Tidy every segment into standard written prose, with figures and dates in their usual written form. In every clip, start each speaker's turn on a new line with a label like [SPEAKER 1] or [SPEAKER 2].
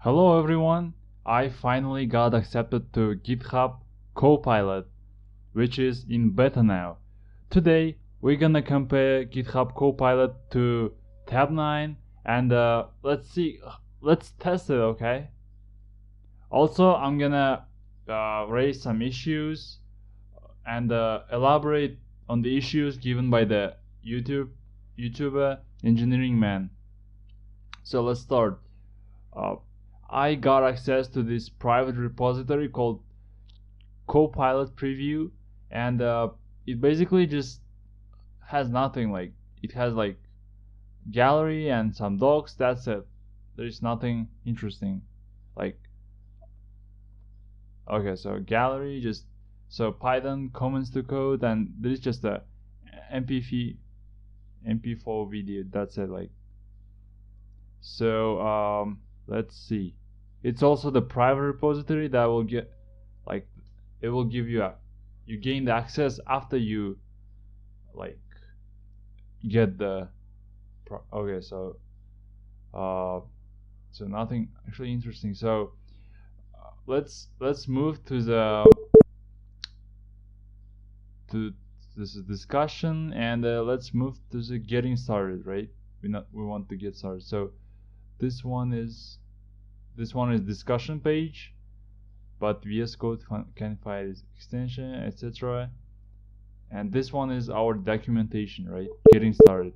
[SPEAKER 1] Hello everyone, I finally got accepted to GitHub Copilot, which is in beta now. Today we're gonna compare GitHub Copilot to Tabnine and let's test it, okay? Also, I'm gonna raise some issues and elaborate on the issues given by the YouTuber Engineering Man. So let's start. I got access to this private repository called Copilot Preview, and it basically just has nothing. Like it has like gallery and some docs. That's it. There's nothing interesting. Like okay, so gallery just so Python comments to code, and there's just a MP4 video. That's it. Like so. Let's see. It's also the private repository that will get like it will give you you gain the access after you like get the okay, so nothing actually interesting. So let's move to this discussion, and let's move to the getting started, right? We want to get started. So this one is discussion page, but VS Code can find extension, etc. And this one is our documentation, right? Getting started.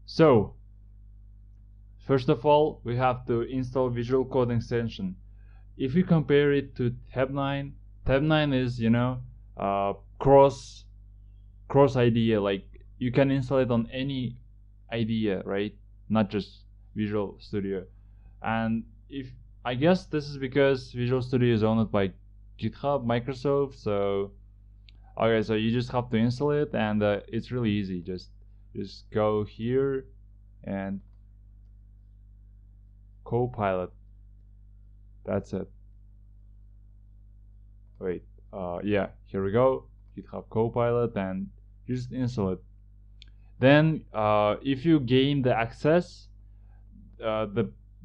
[SPEAKER 1] So first of all, we have to install Visual Code extension. If you compare it to Tabnine is cross IDE. Like you can install it on any IDE, right? Not just Visual Studio. And if I guess this is because Visual Studio is owned by GitHub, Microsoft. So okay, so you just have to install it, and it's really easy. Just go here and Copilot. That's it. Wait, yeah, here we go. GitHub Copilot, and just install it. Then if you gain the access,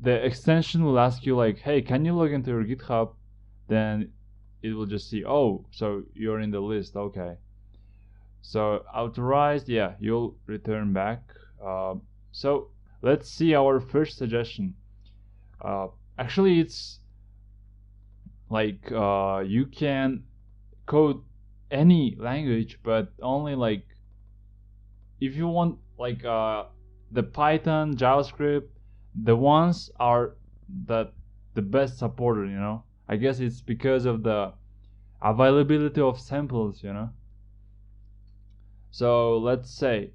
[SPEAKER 1] the extension will ask you like, hey, can you log into your GitHub? Then it will just see, oh, so you're in the list. Okay, so authorized, yeah, you'll return back. So let's see our first suggestion. Actually, it's like you can code any language, but only like if you want like the Python, JavaScript, the ones are the best supported, I guess it's because of the availability of samples, So let's see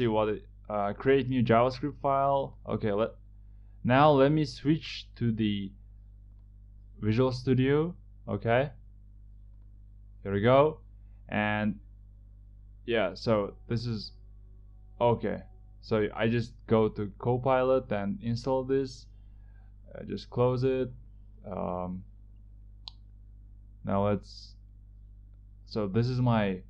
[SPEAKER 1] what it create new JavaScript file. Okay, now let me switch to the Visual Studio. Okay, here we go. And yeah, so this is okay. So I just go to Copilot and install this. Just close it. Now so this is my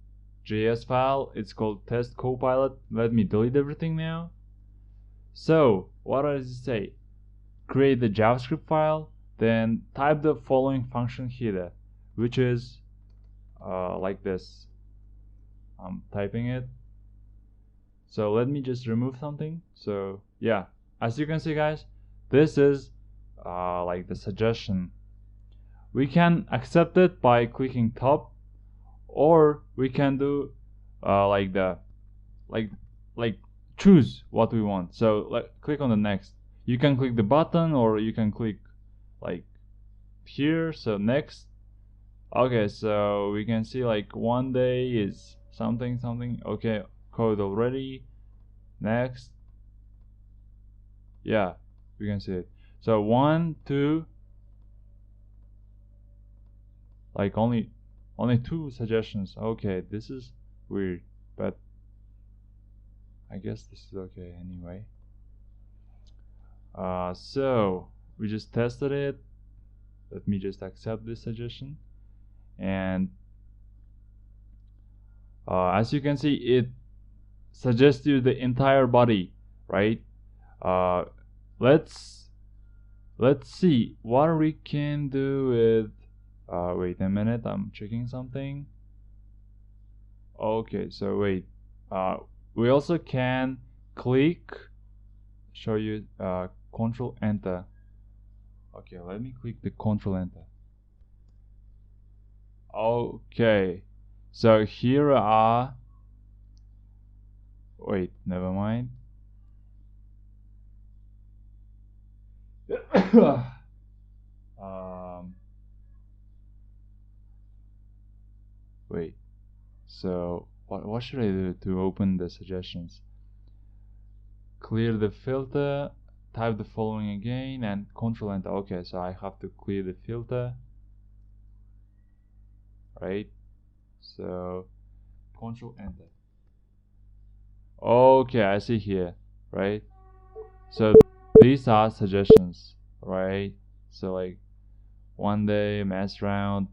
[SPEAKER 1] JS file. It's called test Copilot. Let me delete everything now. So what does it say? Create the JavaScript file, then type the following function here, which is like this. I'm typing it. So let me just remove something. So yeah, as you can see, guys, this is like the suggestion. We can accept it by clicking top, or we can do like choose what we want. So click on the next. You can click the button, or you can click like here. So next. Okay, so we can see like one day is something. Okay, code already. Next. Yeah, we can see it. So 1, 2, like only 2 suggestions. Okay, this is weird, but I guess this is okay anyway. So we just tested it. Let me just accept this suggestion, and as you can see, it suggests you the entire body, right? let's see what we can do with wait a minute, I'm checking something. Okay, so wait, we also can click, show you control enter. Okay, let me click the control enter. Okay, so here are, wait, never mind. Wait, so what should I do to open the suggestions? Clear the filter, type the following again, and control enter. Okay, so I have to clear the filter, right? So control enter. Okay, I see here, right? So these are suggestions, right? So like one day, mess around,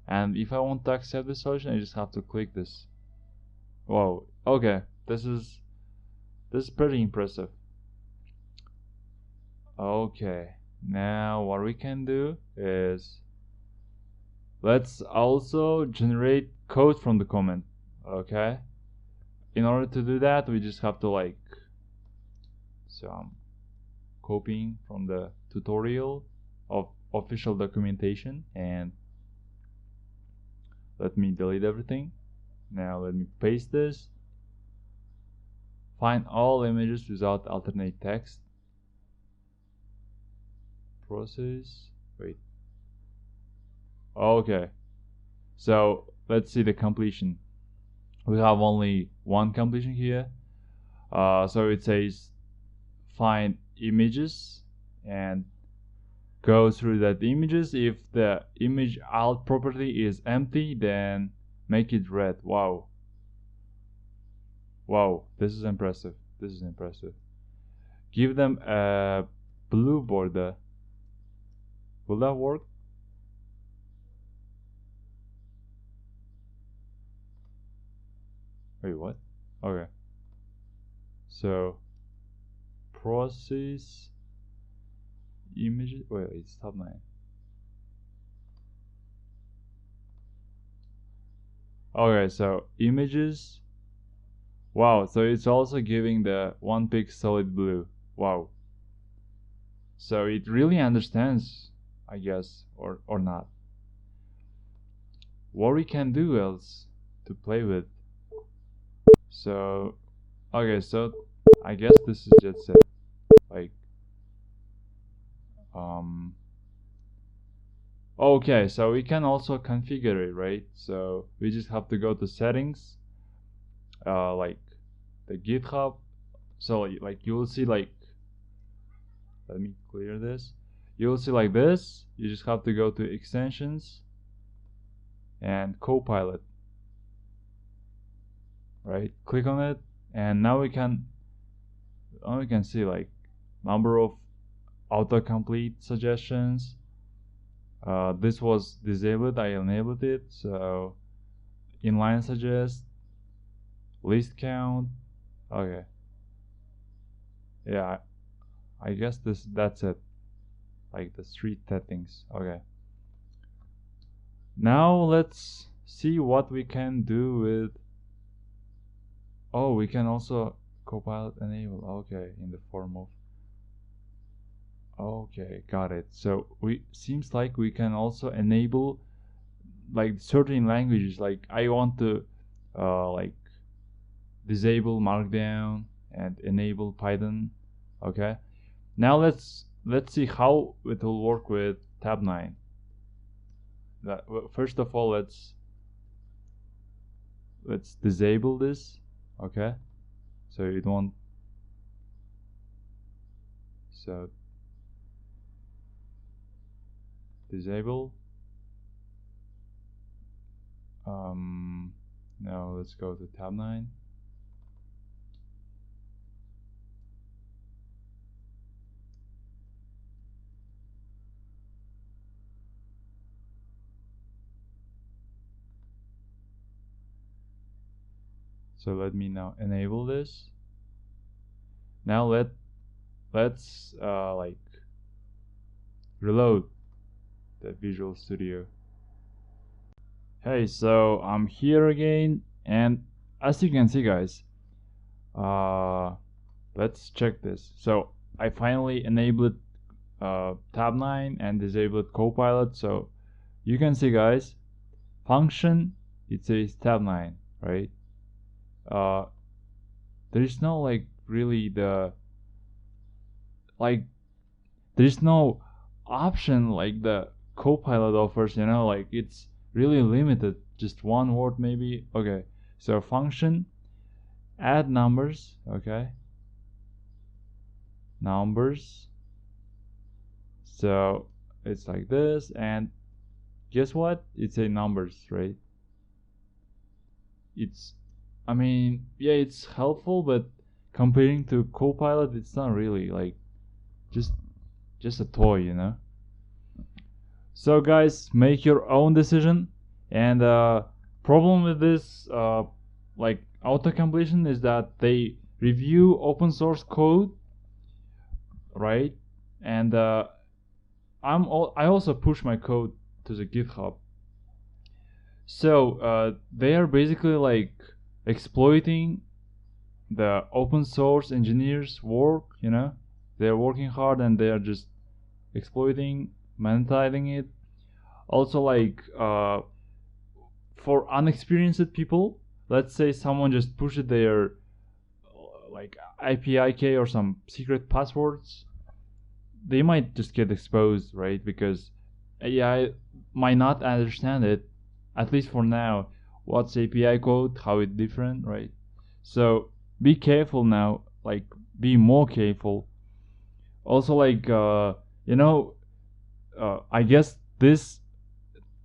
[SPEAKER 1] and if I want to accept the solution, I just have to click this. Whoa, okay, this is pretty impressive. Okay, now what we can do is let's also generate code from the comment. Okay, in order to do that, we just have to like, so I'm copying from the tutorial of official documentation, and let me delete everything. Now let me paste this. Find all images without alternate text. Process, wait. Okay, so let's see the completion. We have only one completion here. So it says find images and go through that images. If the image alt property is empty, then make it red. Wow, this is impressive. Give them a blue border. Will that work? Wait, what? Okay, so process images. Wait, it's Tabnine. Okay, so images. Wow, so it's also giving the one pixel solid blue. Wow. So it really understands, I guess, or not. What we can do else to play with. So, okay, so I guess this is just it. Like, okay, so we can also configure it, right? So we just have to go to settings, like the GitHub. So like you will see like, let me clear this. You will see like this. You just have to go to extensions and copilot, right? Click on it, and now we can see like number of autocomplete suggestions. This was disabled, I enabled it. So inline suggest, list count. Okay, yeah, I guess that's it, like the street settings. Okay, now let's see what we can do with, oh, we can also copilot enable. Okay, in the form of, okay, got it. So we seems like we can also enable like certain languages. Like I want to like disable Markdown and enable Python. Okay, now let's see how it will work with Tabnine. First of all, let's disable this. Okay, so you don't, so disable. Now let's go to Tabnine. So let me now enable this. Now let's like reload the Visual Studio. Hey, so I'm here again, and as you can see, guys, let's check this. So I finally enabled Tabnine and disabled Copilot. So you can see, guys, function, it says Tabnine, right? There is no like really the like there's no option like the Copilot offers, you know, like it's really limited, just one word maybe. Okay, so function, add numbers. Okay, numbers, so it's like this, and guess what, it's a numbers, right? It's, I mean, yeah, it's helpful, but comparing to Copilot, it's not really like just a toy, you know. So guys, make your own decision. And problem with this like auto completion is that they review open source code, right? And I also push my code to the GitHub. So they are basically like exploiting the open source engineers' work, you know. They're working hard and they are just exploiting, monetizing it. Also, like for unexperienced people, let's say someone just pushed their like IPIK or some secret passwords, they might just get exposed, right? Because AI might not understand it, at least for now, what's API code, how it's different, right? So be careful now, like be more careful. Also, like you know, I guess this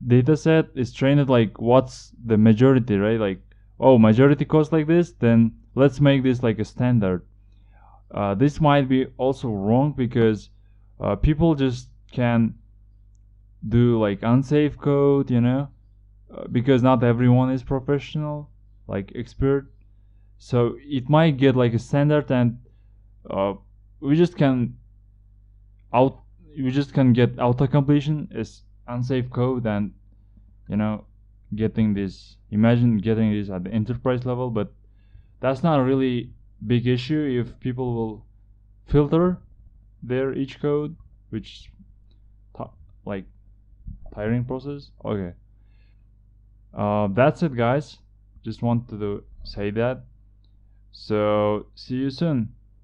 [SPEAKER 1] data set is trained like what's the majority, right? Like, oh, majority costs like this, then let's make this like a standard. This might be also wrong because people just can do like unsafe code, you know, because not everyone is professional, like expert. So it might get like a standard, and uh, we just can out we just can get auto completion is unsafe code, and you know, imagine getting this at the enterprise level. But that's not a really big issue if people will filter their each code, which like tiring process. Okay, that's it, guys. Just wanted to say that. So see you soon.